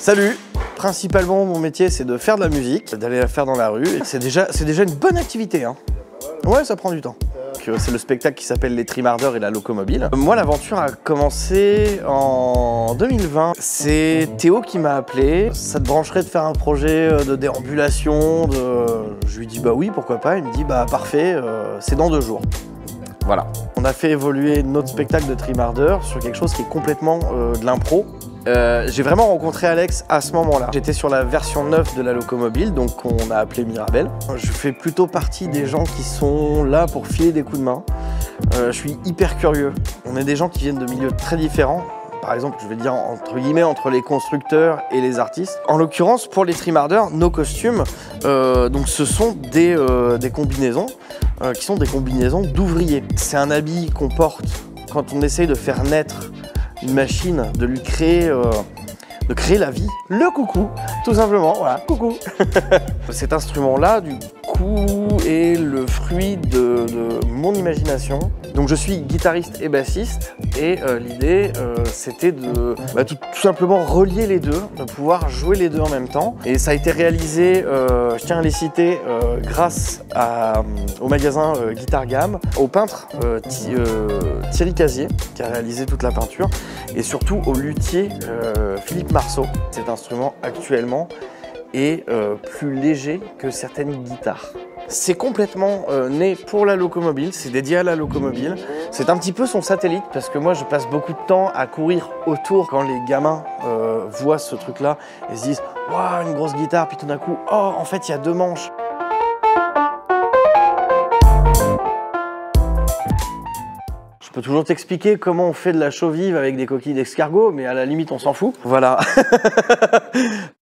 Salut! Principalement, mon métier, c'est de faire de la musique, d'aller la faire dans la rue. C'est déjà une bonne activité, hein. Ouais, ça prend du temps. C'est le spectacle qui s'appelle Les Trimardeurs et la Locomobile. Moi, l'aventure a commencé en 2020. C'est Théo qui m'a appelé. Ça te brancherait de faire un projet de déambulation Je lui dis bah oui, pourquoi pas. Il me dit bah parfait, c'est dans 2 jours. Voilà. On a fait évoluer notre spectacle de Trimardeurs sur quelque chose qui est complètement de l'impro. J'ai vraiment rencontré Alex à ce moment-là. J'étais sur la version 9 de la Locomobile, donc on a appelé Mirabel. Je fais plutôt partie des gens qui sont là pour filer des coups de main. Je suis hyper curieux. On est des gens qui viennent de milieux très différents. Par exemple, je vais dire entre guillemets entre les constructeurs et les artistes. En l'occurrence, pour les Trimardeurs, nos costumes, donc ce sont des combinaisons qui sont des combinaisons d'ouvriers. C'est un habit qu'on porte quand on essaye de faire naître une machine, de lui créer, de créer la vie. Le coucou, tout simplement, voilà, coucou. Cet instrument-là, du coup, est le fruit de mon imagination. Donc je suis guitariste et bassiste, et l'idée, c'était de tout simplement relier les deux, de pouvoir jouer les deux en même temps. Et ça a été réalisé, je tiens à les citer, grâce au magasin Guitare Gamme, au peintre Thierry Casier, qui a réalisé toute la peinture, et surtout au luthier Philippe Marceau. Cet instrument actuellement est plus léger que certaines guitares. C'est complètement né pour la Locomobile, c'est dédié à la Locomobile. C'est un petit peu son satellite parce que moi je passe beaucoup de temps à courir autour quand les gamins voient ce truc-là et se disent « Waouh, une grosse guitare !» puis tout d'un coup « Oh, en fait il y a 2 manches !» Je peux toujours t'expliquer comment on fait de la chaux vive avec des coquilles d'escargot, mais à la limite on s'en fout. Voilà.